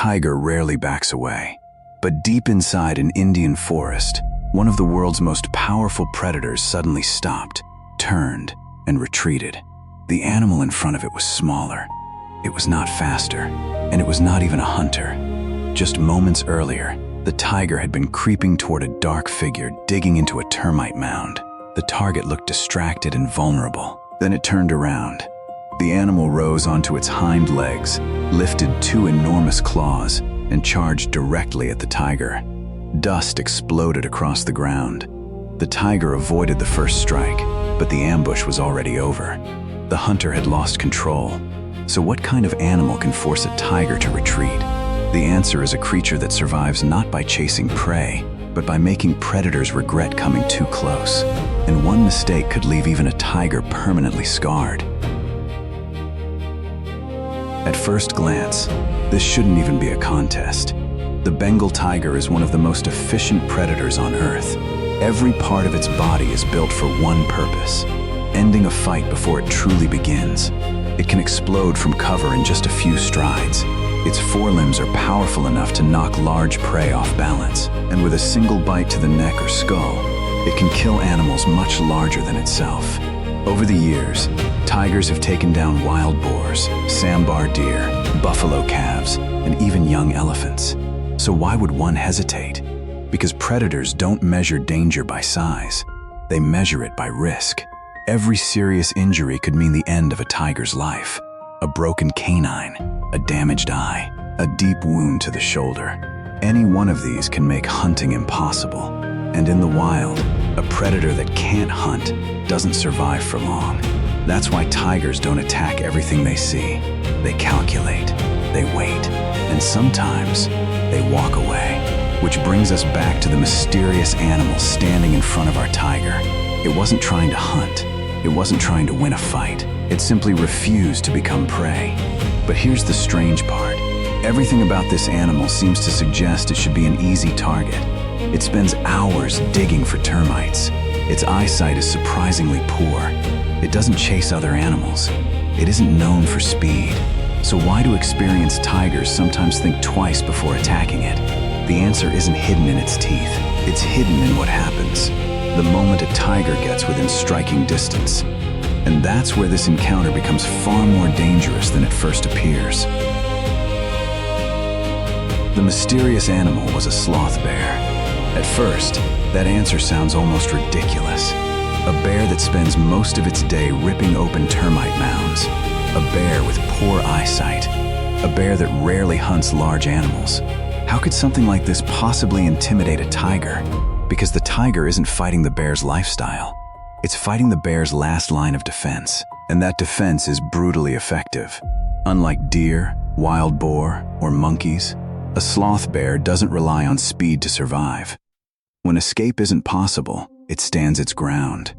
tiger rarely backs away. But deep inside an Indian forest, one of the world's most powerful predators suddenly stopped, turned, and retreated. The animal in front of it was smaller. It was not faster, and it was not even a hunter. Just moments earlier, the tiger had been creeping toward a dark figure digging into a termite mound. The target looked distracted and vulnerable. Then it turned around. The animal rose onto its hind legs, lifted two enormous claws, and charged directly at the tiger. Dust exploded across the ground. The tiger avoided the first strike, but the ambush was already over. The hunter had lost control. So what kind of animal can force a tiger to retreat? The answer is a creature that survives not by chasing prey, but by making predators regret coming too close. And one mistake could leave even a tiger permanently scarred. At first glance, this shouldn't even be a contest. The Bengal tiger is one of the most efficient predators on Earth. Every part of its body is built for one purpose: ending a fight before it truly begins. It can explode from cover in just a few strides. Its forelimbs are powerful enough to knock large prey off balance, and with a single bite to the neck or skull, it can kill animals much larger than itself. Over the years, tigers have taken down wild boars, sambar deer, buffalo calves, and even young elephants. So why would one hesitate? Because predators don't measure danger by size. They measure it by risk. Every serious injury could mean the end of a tiger's life. A broken canine, a damaged eye, a deep wound to the shoulder. Any one of these can make hunting impossible. And in the wild, a predator that can't hunt doesn't survive for long. That's why tigers don't attack everything they see. They calculate, they wait, and sometimes they walk away. Which brings us back to the mysterious animal standing in front of our tiger. It wasn't trying to hunt. It wasn't trying to win a fight. It simply refused to become prey. But here's the strange part. Everything about this animal seems to suggest it should be an easy target. It spends hours digging for termites. Its eyesight is surprisingly poor. It doesn't chase other animals. It isn't known for speed. So why do experienced tigers sometimes think twice before attacking it? The answer isn't hidden in its teeth. It's hidden in what happens the moment a tiger gets within striking distance. And that's where this encounter becomes far more dangerous than it first appears. The mysterious animal was a sloth bear. At first, that answer sounds almost ridiculous. A bear that spends most of its day ripping open termite mounds. A bear with poor eyesight. A bear that rarely hunts large animals. How could something like this possibly intimidate a tiger? Because the tiger isn't fighting the bear's lifestyle. It's fighting the bear's last line of defense. And that defense is brutally effective. Unlike deer, wild boar, or monkeys, a sloth bear doesn't rely on speed to survive. When escape isn't possible, it stands its ground.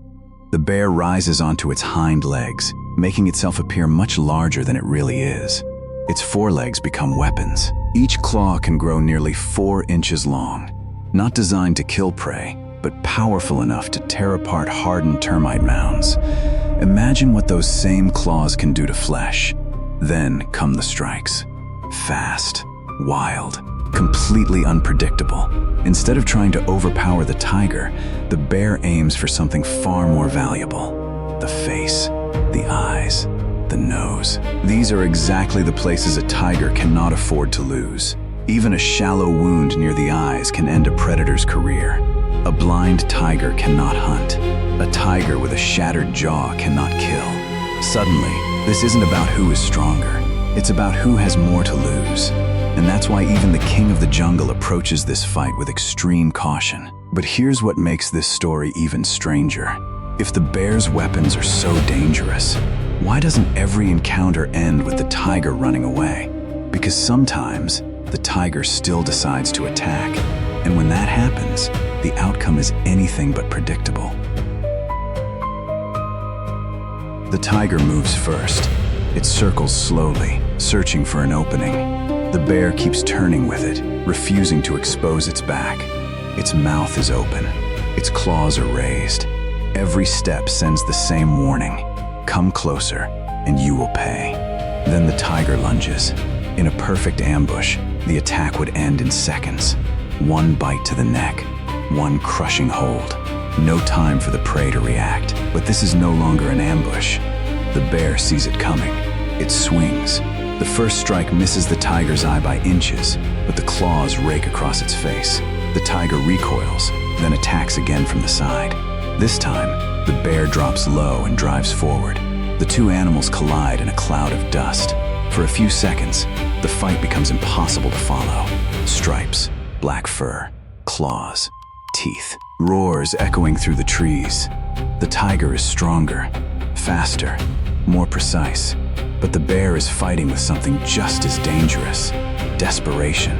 The bear rises onto its hind legs, making itself appear much larger than it really is. Its forelegs become weapons. Each claw can grow nearly 4 inches long, not designed to kill prey, but powerful enough to tear apart hardened termite mounds. Imagine what those same claws can do to flesh. Then come the strikes. Fast, wild, completely unpredictable. Instead of trying to overpower the tiger, the bear aims for something far more valuable. The face, the eyes, the nose. These are exactly the places a tiger cannot afford to lose. Even a shallow wound near the eyes can end a predator's career. A blind tiger cannot hunt. A tiger with a shattered jaw cannot kill. Suddenly, this isn't about who is stronger. It's about who has more to lose. And that's why even the king of the jungle approaches this fight with extreme caution. But here's what makes this story even stranger. If the bear's weapons are so dangerous, why doesn't every encounter end with the tiger running away? Because sometimes, the tiger still decides to attack. And when that happens, the outcome is anything but predictable. The tiger moves first. It circles slowly, searching for an opening. The bear keeps turning with it, refusing to expose its back. Its mouth is open. Its claws are raised. Every step sends the same warning. Come closer, and you will pay. Then the tiger lunges. In a perfect ambush, the attack would end in seconds. One bite to the neck, one crushing hold. No time for the prey to react. But this is no longer an ambush. The bear sees it coming. It swings. The first strike misses the tiger's eye by inches, but the claws rake across its face. The tiger recoils, then attacks again from the side. This time, the bear drops low and drives forward. The two animals collide in a cloud of dust. For a few seconds, the fight becomes impossible to follow. Stripes, black fur, claws, teeth, roars echoing through the trees. The tiger is stronger, faster, more precise. But the bear is fighting with something just as dangerous: desperation.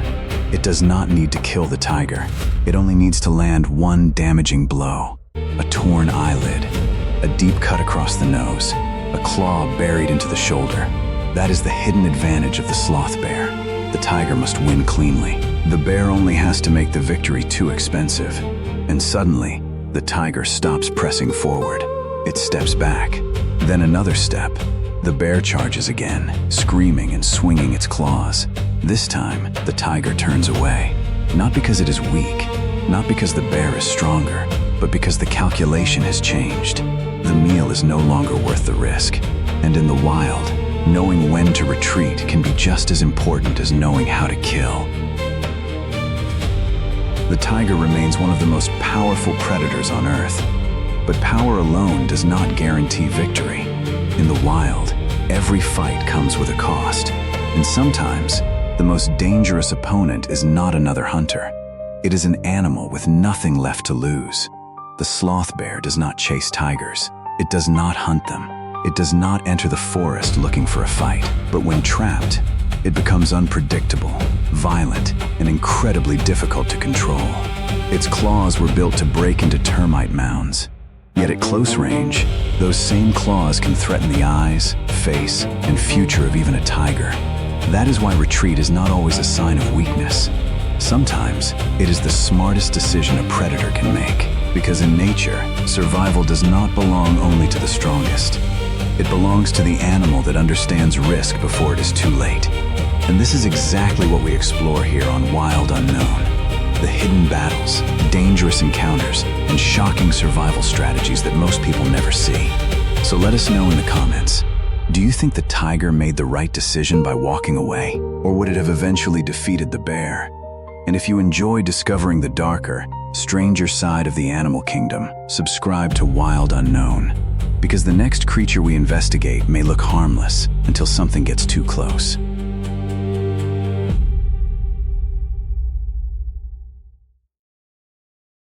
It does not need to kill the tiger. It only needs to land one damaging blow. A torn eyelid, a deep cut across the nose, a claw buried into the shoulder. That is the hidden advantage of the sloth bear. The tiger must win cleanly. The bear only has to make the victory too expensive. And suddenly, the tiger stops pressing forward. It steps back, then another step. The bear charges again, screaming and swinging its claws. This time, the tiger turns away. Not because it is weak, not because the bear is stronger, but because the calculation has changed. The meal is no longer worth the risk. And in the wild, knowing when to retreat can be just as important as knowing how to kill. The tiger remains one of the most powerful predators on Earth. But power alone does not guarantee victory. In the wild, every fight comes with a cost. And sometimes, the most dangerous opponent is not another hunter. It is an animal with nothing left to lose. The sloth bear does not chase tigers. It does not hunt them. It does not enter the forest looking for a fight. But when trapped, it becomes unpredictable, violent, and incredibly difficult to control. Its claws were built to break into termite mounds. Yet at close range, those same claws can threaten the eyes, face, and future of even a tiger. That is why retreat is not always a sign of weakness. Sometimes, it is the smartest decision a predator can make. Because in nature, survival does not belong only to the strongest. It belongs to the animal that understands risk before it is too late. And this is exactly what we explore here on Wild Unknown. The hidden battles, dangerous encounters, and shocking survival strategies that most people never see. So let us know in the comments. Do you think the tiger made the right decision by walking away? Or would it have eventually defeated the bear? And if you enjoy discovering the darker, stranger side of the animal kingdom, subscribe to Wild Unknown. Because the next creature we investigate may look harmless until something gets too close.